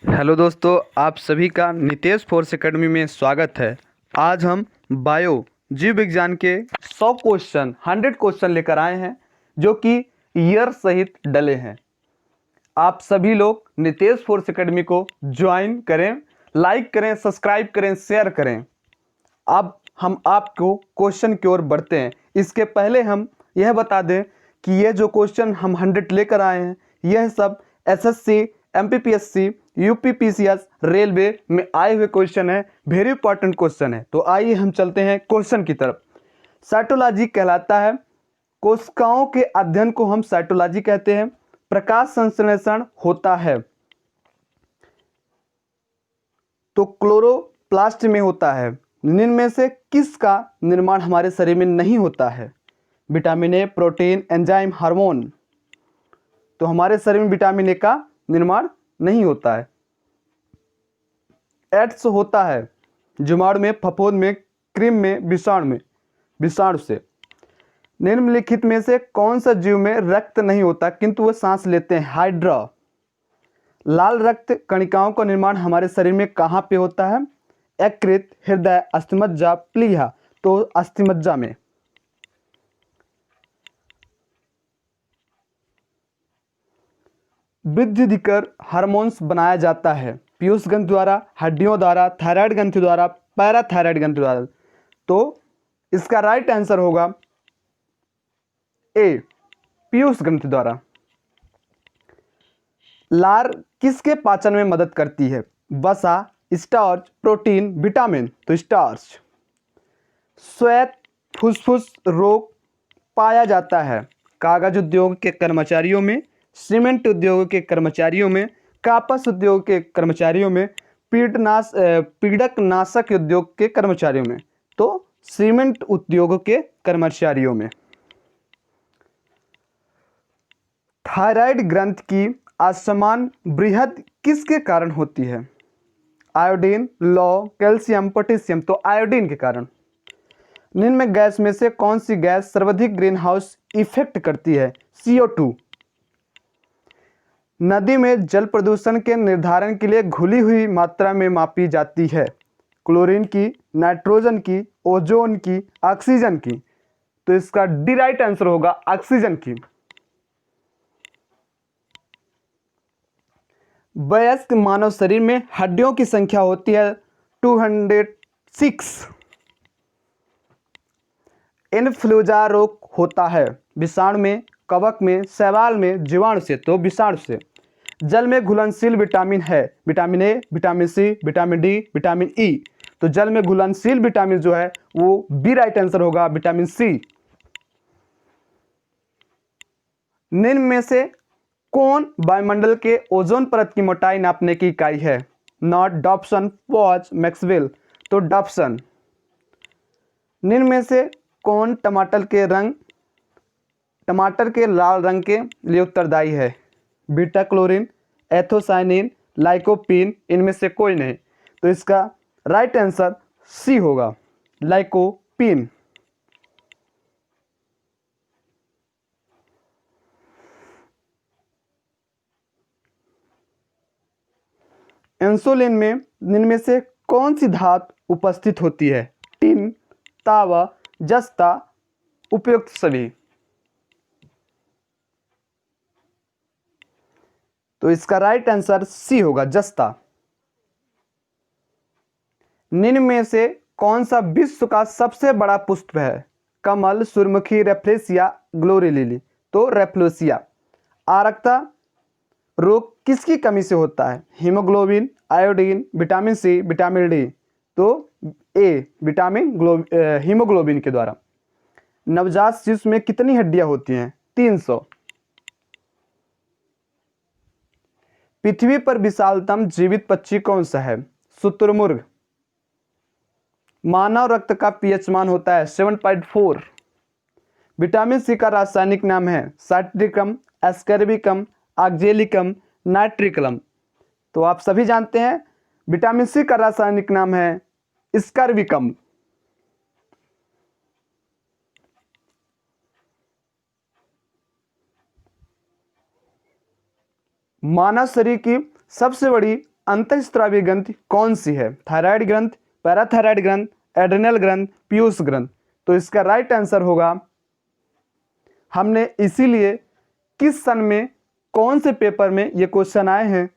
Hello दोस्तों, आप सभी का नितेश फोर्स एकेडमी में स्वागत है। आज हम बायो जीव विज्ञान के 100 क्वेश्चन लेकर आए हैं जो कि ईयर सहित डले हैं। आप सभी लोग नितेश फोर्स एकेडमी को ज्वाइन करें, लाइक करें, सब्सक्राइब करें, शेयर करें। अब हम आपको क्वेश्चन की ओर बढ़ते हैं। इसके पहले हम यह बता दें कि ये जो क्वेश्चन हम 100 लेकर आए हैं यह सब एसएससी, एमपीपीएससी, यूपीपीसीएस, रेलवे में आए हुए क्वेश्चन है। वेरी इंपॉर्टेंट क्वेश्चन है। तो आइए हम चलते हैं क्वेश्चन की तरफ। साइटोलॉजी कहलाता है, कोशिकाओं के अध्ययन को हम साइटोलॉजी कहते हैं। प्रकाश संश्लेषण होता है तो क्लोरोप्लास्ट में होता है। निम्न में से किसका निर्माण हमारे शरीर में नहीं होता है? विटामिन ए, प्रोटीन, एंजाइम, हार्मोन। तो हमारे शरीर में विटामिन ए का निर्माण नहीं होता है। एड्स होता है जुमाड़ में, फफूंद में, कृमि में, विषाणु से। निम्नलिखित में से कौन सा जीव में रक्त नहीं होता किंतु वह सांस लेते हैं? हाइड्रा। लाल रक्त कणिकाओं का निर्माण हमारे शरीर में कहाँ पे होता है? यकृत, हृदय, अस्थिमज्जा, प्लीहा। तो अस्थिमज्जा में। वृद्धि दिकर हार्मोन्स बनाया जाता है पीयूष ग्रंथि द्वारा, हड्डियों द्वारा, थायराइड ग्रंथि द्वारा, पैराथायराइड ग्रंथि द्वारा। तो इसका राइट आंसर होगा ए, पीयूष ग्रंथि द्वारा। लार किसके पाचन में मदद करती है? वसा, स्टार्च, प्रोटीन, विटामिन। तो स्टार्च। श्वेत फुसफुस रोग पाया जाता है कागज उद्योग के कर्मचारियों में, सीमेंट उद्योग के कर्मचारियों में, कपास उद्योग के कर्मचारियों में, पीड़कनाशक उद्योग के कर्मचारियों में। तो सीमेंट उद्योग के कर्मचारियों में। थायराइड ग्रंथि की असमान बृहद किसके कारण होती है? आयोडीन, लौह, कैल्शियम, पोटेशियम। तो आयोडीन के कारण। निम्न में गैस में से कौन सी गैस सर्वाधिक ग्रीन हाउस इफेक्ट करती है? CO2। नदी में जल प्रदूषण के निर्धारण के लिए घुली हुई मात्रा में मापी जाती है? क्लोरीन की, नाइट्रोजन की, ओजोन की, ऑक्सीजन की। तो इसका डी राइट आंसर होगा ऑक्सीजन की। वयस्क मानव शरीर में हड्डियों की संख्या होती है 206। इन्फ्लुएंजा रोग होता है विषाणु में, कवक में, शैवाल में, जीवाणु से। तो विषाणु से। जल में घुलनशील विटामिन है vitamin A, vitamin C, vitamin D, vitamin E. तो जल में घुलनशील विटामिन जो है वो बी राइट आंसर होगा, विटामिन सी। निम्न में से कौन वायुमंडल के ओजोन परत की मोटाई नापने की इकाई है? Not, Dobson, pause, Maxwell. तो डॉप्सन। निम्न में से कौन टमाटर के लाल रंग के लिए उत्तरदायी है? Beta chlorine, anthocyanin, lycopene. इनमें से कोई नहीं। तो इसका राइट आंसर सी होगा, लाइकोपीन। इंसुलिन में निम्न में से कौन सी धातु उपस्थित होती है? टिन, तांबा, जस्ता, उपयुक्त सभी। तो इसका राइट आंसर सी होगा, जस्ता। निम्न में से कौन सा विश्व का सबसे बड़ा पुष्प है? कमल, सूर्यमुखी, रेफ्लेसिया, ग्लोरी लिली। तो रेफ्लेसिया। आरक्ता रोग किसकी कमी से होता है? Haemoglobin, iodine, vitamin C, vitamin D. तो ए, हीमोग्लोबिन के द्वारा। नवजात शिशु में कितनी हड्डियां होती हैं? 300। पृथ्वी पर विशालतम जीवित पक्षी कौन सा है? शुतुरमुर्ग। मानव रक्त का पीएच मान होता है 7.4। विटामिन सी का रासायनिक नाम है साइट्रिकम, एस्कर्बिकम, ऑक्जेलिकम, नाइट्रिकलम। तो आप सभी जानते हैं विटामिन सी का रासायनिक नाम है स्कर्बिकम। मानव शरीर की सबसे बड़ी अंतःस्रावी ग्रंथि कौन सी है? थायराइड ग्रंथ, पैराथायराइड ग्रंथ, एड्रिनल ग्रंथ, पीयूष ग्रंथ। तो इसका राइट आंसर होगा, हमने इसीलिए किस सन में कौन से पेपर में ये क्वेश्चन आए हैं,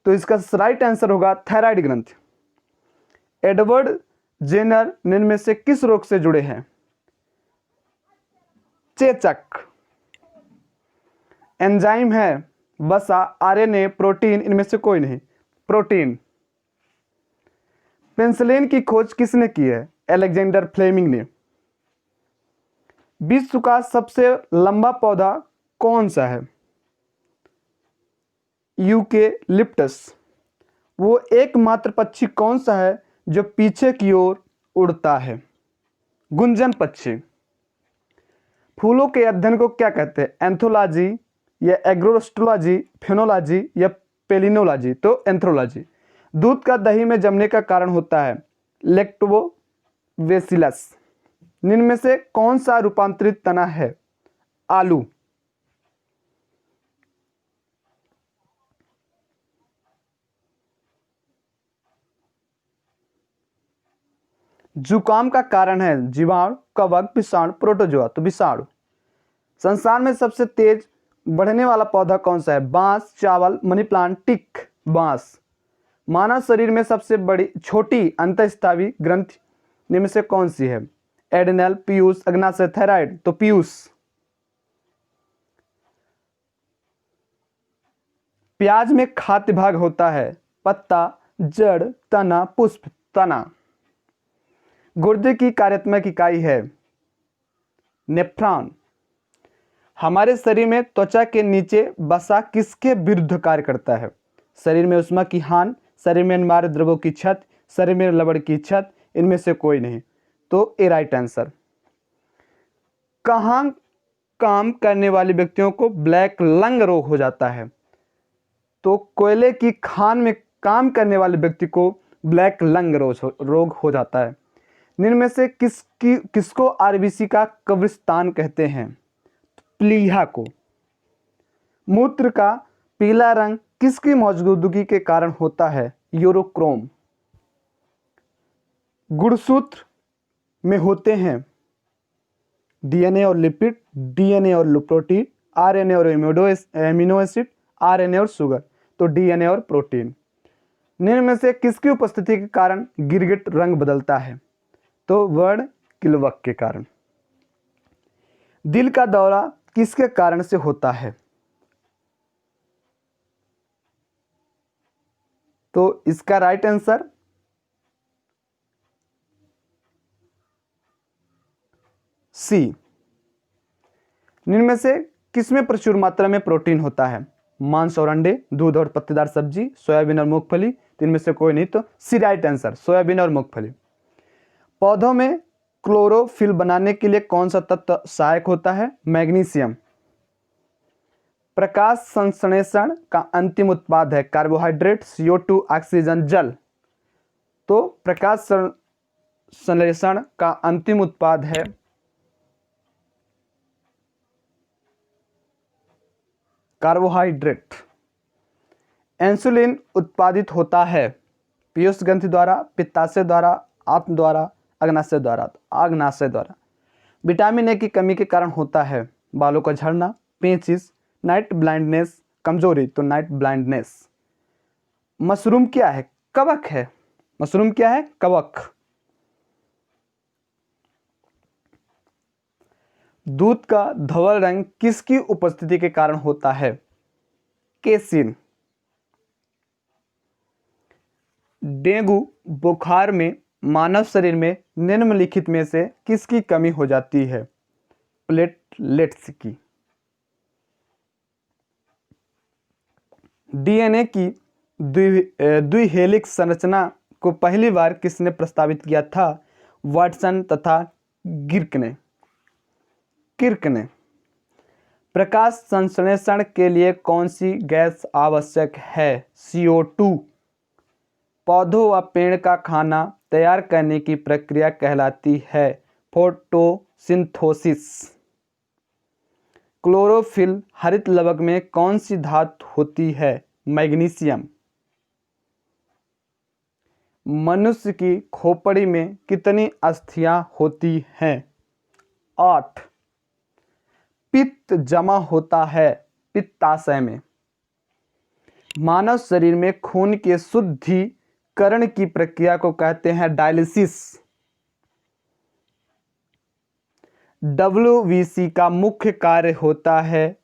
तो इसका राइट आंसर होगा थायराइड ग्रंथ। एडवर्ड जेनर निम्न में से किस रोग से जुड़े हैं? चेचक। एंजाइम है, वसा, आरएनए, प्रोटीन, इनमें से कोई नहीं, प्रोटीन। पेनिसिलिन की खोज किसने की है? अलेक्जेंडर फ्लेमिंग ने। विश्व का सबसे लंबा पौधा कौन सा है? यूकेलिप्टस। वो एकमात्र पक्षी कौन सा है जो पीछे की ओर उड़ता है? गुंजन पक्षी। फूलों के अध्ययन को क्या कहते हैं? एंथोलॉजी या एग्रोस्टोलॉजी, फेनोलॉजी या पेलिनोलॉजी? तो एंथ्रोलॉजी। दूध का दही में जमने का कारण होता है? लैक्टोबैसिलस। निम्न में से कौन सा रूपांतरित तना है? आलू। जुकाम का कारण है? जीवाणु, कवक, विषाणु, प्रोटोजोआ? तो विषाणु। संसार में सबसे तेज बढ़ने वाला पौधा कौन सा है? बांस, चावल, मनी प्लांट, टिक। बांस। मानव शरीर में सबसे बड़ी छोटी अंतःस्रावी ग्रंथि निम्न में से कौन सी है? एड्रिनल, पीयूष, अग्नाशय, थायराइड? तो पीयूष। प्याज में खाद्य भाग होता है? पत्ता, जड़, तना, पुष्प? तना। गुर्दे की कार्यात्मक इकाई है? नेफ्रॉन। हमारे शरीर में त्वचा के नीचे वसा किसके विरुद्ध कार्य करता है? शरीर में उष्मा की हानि, शरीर में अनिवार्य द्रव्यों की छत, शरीर में लवण की छत? इनमें से कोई नहीं, तो ए राइट आंसर। कहाँ काम करने वाले व्यक्तियों को ब्लैक लंग रोग हो जाता है? तो कोयले की खान में काम करने वाले व्यक्ति को ब्लैक लंग रोग हो जाता है। निम्न में से किसको आरबीसी का कब्रिस्तान कहते हैं? प्लीहा को। मूत्र का पीला रंग किसकी मौजूदगी के कारण होता है? यूरोक्रोम। गुणसूत्र में होते हैं डीएनए और लिपिड, डीएनए और प्रोटीन, आरएनए और एमिनो एसिड, आरएनए और शुगर? तो डीएनए और प्रोटीन। निम्न में से किसकी उपस्थिति के कारण गिरगिट रंग बदलता है? तो वर्ण किल्वक के कारण। दिल का दौरा किसके कारण से होता है? तो इसका राइट आंसर सी। निम्न में से किसमें प्रचुर मात्रा में प्रोटीन होता है? मांस और अंडे, दूध और पत्तेदार सब्जी, सोयाबीन और मूंगफली? इनमें से कोई नहीं, तो सी राइट आंसर, सोयाबीन और मूंगफली। पौधों में क्लोरोफिल बनाने के लिए कौन सा तत्व सहायक होता है? मैग्नीशियम। प्रकाश संश्लेषण का अंतिम उत्पाद है? कार्बोहाइड्रेट, CO2, ऑक्सीजन, जल? तो प्रकाश संश्लेषण का अंतिम उत्पाद है कार्बोहाइड्रेट। इंसुलिन उत्पादित होता है पीयूष ग्रंथि द्वारा, पित्ताशय द्वारा, आंत द्वारा, अग्नाशय द्वारा? अग्नाशय द्वारा। विटामिन ए की कमी के कारण होता है? बालों का झड़ना, पेचिश, नाइट ब्लाइंडनेस, कमजोरी? तो नाइट ब्लाइंडनेस। मशरूम क्या है? कवक है। मशरूम क्या है? कवक। दूध का धवल रंग किसकी उपस्थिति के कारण होता है? केसिन। डेंगू बुखार में मानव शरीर में निम्नलिखित में से किसकी कमी हो जाती है? प्लेटलेट्स की। डीएनए की द्विहेलिक्स संरचना को पहली बार किसने प्रस्तावित किया था? वाटसन तथा किर्क ने। प्रकाश संश्लेषण के लिए कौन सी गैस आवश्यक है? CO2। पौधों व पेड़ का खाना तैयार करने की प्रक्रिया कहलाती है फोटोसिंथेसिस। क्लोरोफिल हरित लवक में कौन सी धातु होती है? मैग्नीशियम। मनुष्य की खोपड़ी में कितनी अस्थियां होती हैं? 8। पित्त जमा होता है पित्ताशय में। मानव शरीर में खून के शुद्धिकरण की प्रक्रिया को कहते हैं डायलिसिस। WBC का मुख्य कार्य होता है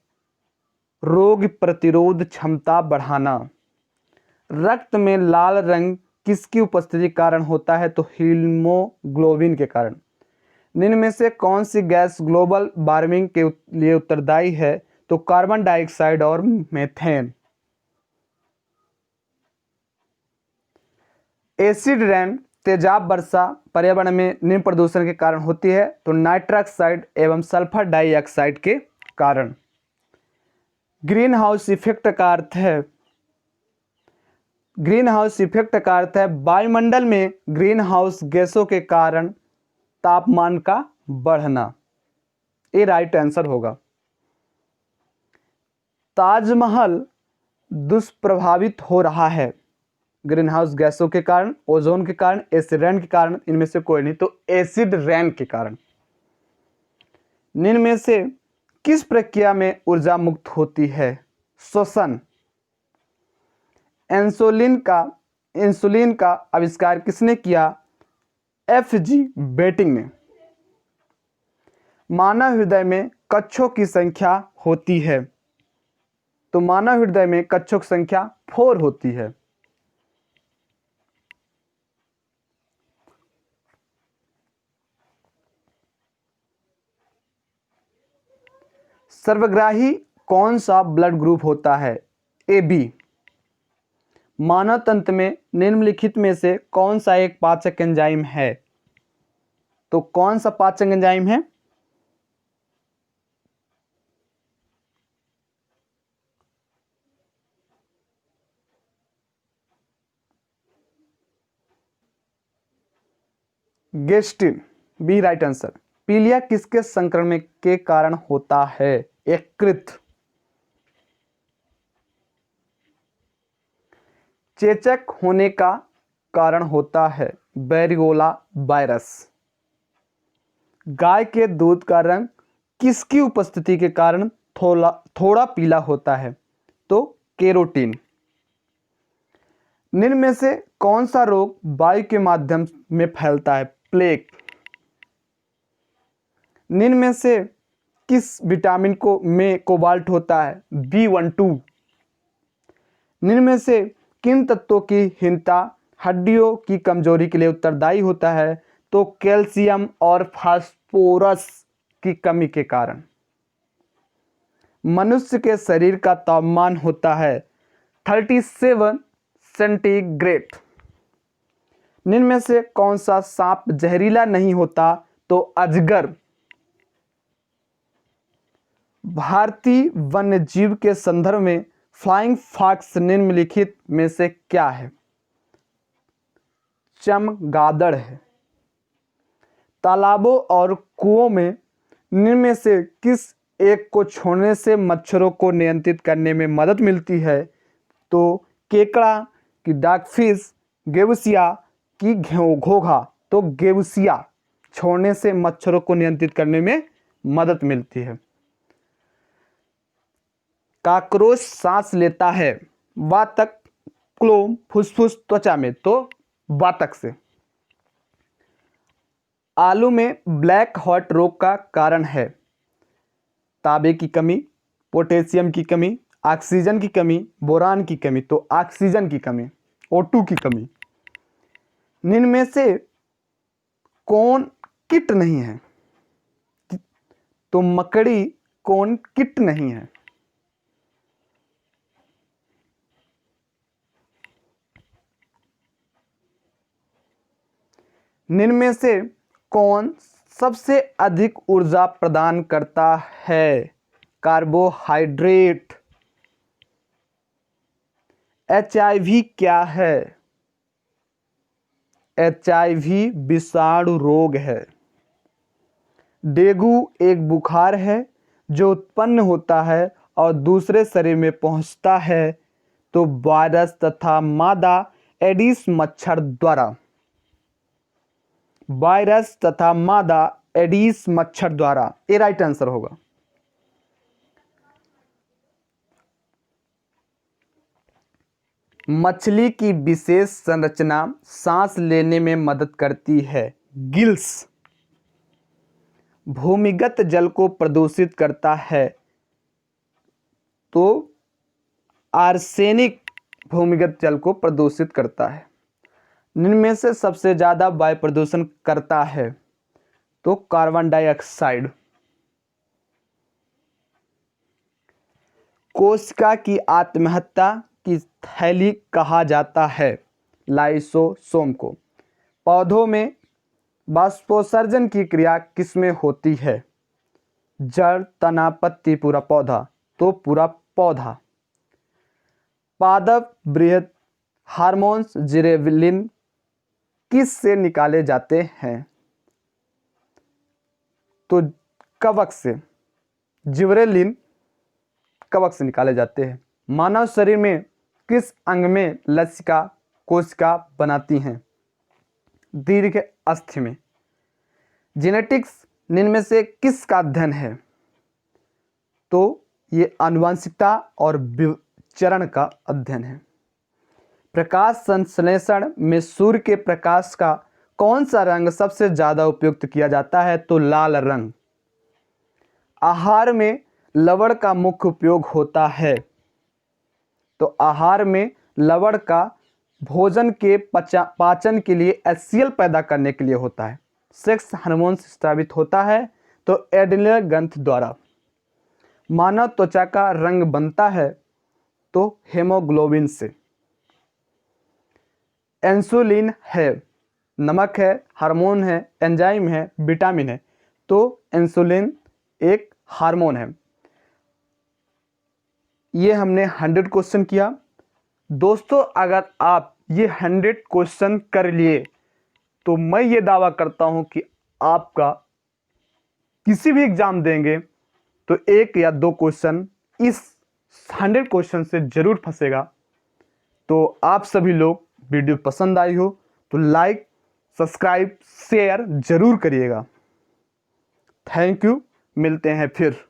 रोग प्रतिरोध क्षमता बढ़ाना। रक्त में लाल रंग किसकी उपस्थिति के कारण होता है? तो हीमोग्लोबिन के कारण। निम्न में से कौन सी गैस ग्लोबल वार्मिंग के लिए उत्तरदायी है? तो कार्बन डाइऑक्साइड और मीथेन। एसिड रेन तेजाब वर्षा पर्यावरण में निम्न प्रदूषण के कारण होती है? तो नाइट्रस ऑक्साइड एवं सल्फर डाइऑक्साइड के कारण। ग्रीन हाउस इफेक्ट का अर्थ है वायुमंडल में ग्रीन हाउस गैसों के कारण तापमान का बढ़ना। ये राइट आंसर होगा। ताजमहल दुष्प्रभावित हो रहा है ग्रीन हाउस गैसों के कारण, ओजोन के कारण, एसिड रेन के कारण। इनमें से कोई नहीं, तो एसिड रेन के कारण। निम्न में से किस प्रक्रिया में ऊर्जा मुक्त होती है? श्वसन। इंसुलिन का आविष्कार किसने किया? FG बेटिंग ने। मानव हृदय में कक्षों की संख्या होती है? तो मानव हृदय में कक्षों की संख्या 4 होती है। सर्वग्राही कौन सा ब्लड ग्रुप होता है? AB। मानव तंत्र में निम्नलिखित में से कौन सा एक पाचक एंजाइम है? तो कौन सा पाचक एंजाइम है? गेस्टिन, बी राइट आंसर। पीलिया किसके संक्रमण के कारण होता है? यकृत। चेचक होने का कारण होता है वेरियोला वायरस। गाय के दूध का रंग किसकी उपस्थिति के कारण थोड़ा पीला होता है? तो केरोटीन। निम्न में से कौन सा रोग वायु के माध्यम में फैलता है? प्लेग। निम्न में से किस विटामिन में कोबाल्ट होता है? B12। निम्न में से किन तत्वों की हीनता हड्डियों की कमजोरी के लिए उत्तरदायी होता है? तो कैल्शियम और फास्फोरस की कमी के कारण। मनुष्य के शरीर का तापमान होता है 37 सेंटीग्रेड। निम्न में से कौन सा सांप जहरीला नहीं होता? तो अजगर। भारतीय वन्य जीव के संदर्भ में फ्लाइंग फॉक्स निम्नलिखित में से क्या है? चमगादड़ है। तालाबों और कुओं में निम्न में से किस एक को छोड़ने से मच्छरों को नियंत्रित करने में मदद मिलती है? तो केकड़ा की डॉगफिश, गेवुसिया की घोघा। तो गेवुसिया छोड़ने से मच्छरों को नियंत्रित करने में मदद मिलती है। काकरोच सांस लेता है वातक, क्लोम, फुसफुस, त्वचा में। तो वातक से। आलू में ब्लैक हॉट रोग का कारण है तांबे की कमी, पोटेशियम की कमी, ऑक्सीजन की कमी, बोरान की कमी। तो ऑक्सीजन की कमी, O2 की कमी। निम्न में से कौन कीट नहीं है? तो मकड़ी कौन कीट नहीं है? निम्न में से कौन सबसे अधिक ऊर्जा प्रदान करता है? कार्बोहाइड्रेट। HIV क्या है? HIV विषाणु रोग है। डेंगू एक बुखार है जो उत्पन्न होता है और दूसरे शरीर में पहुंचता है। तो वायरस तथा मादा एडिस मच्छर द्वारा। वायरस तथा मादा एडिस मच्छर द्वारा, ये राइट आंसर होगा। मछली की विशेष संरचना सांस लेने में मदद करती है। गिल्स। भूमिगत जल को प्रदूषित करता है तो आर्सेनिक भूमिगत जल को प्रदूषित करता है। निम्न में से सबसे ज्यादा वायु प्रदूषण करता है तो कार्बन डाइऑक्साइड। कोशिका की आत्महत्या की थैली कहा जाता है लाइसोसोम को। पौधों में बाष्पोत्सर्जन की क्रिया किसमें होती है? जड़, तना, पत्ती, पूरा पौधा, तो पूरा पौधा। पादप बृहद हार्मोन्स जिबरेलिन किस से निकाले जाते हैं? तो कवक से। जिबरेलिन कवक से निकाले जाते हैं। मानव शरीर में किस अंग में लसिका कोशिका बनाती हैं? दीर्घ अस्थि में। जेनेटिक्स निम्न में से किसका अध्ययन है? तो ये आनुवंशिकता और विचरण का अध्ययन है। प्रकाश संश्लेषण में सूर्य के प्रकाश का कौन सा रंग सबसे ज्यादा उपयुक्त किया जाता है? तो लाल रंग। आहार में लवण का मुख्य उपयोग होता है तो आहार में लवण का भोजन के पाचन के लिए HCl पैदा करने के लिए होता है। सेक्स हार्मोन स्रावित होता है तो एड्रिनल ग्रंथि द्वारा। मानव त्वचा का रंग बनता है तो हेमोग्लोबिन से। इंसुलिन है, नमक है, हार्मोन है, एंजाइम है, विटामिन है, तो इंसुलिन एक हार्मोन है। ये हमने 100 क्वेश्चन किया। दोस्तों अगर आप ये 100 क्वेश्चन कर लिए तो मैं ये दावा करता हूं कि आपका किसी भी एग्जाम देंगे तो 1 या 2 क्वेश्चन इस 100 क्वेश्चन से जरूर फंसेगा। तो आप सभी लोग वीडियो पसंद आई हो तो लाइक, सब्सक्राइब, शेयर जरूर करिएगा। थैंक यू, मिलते हैं फिर।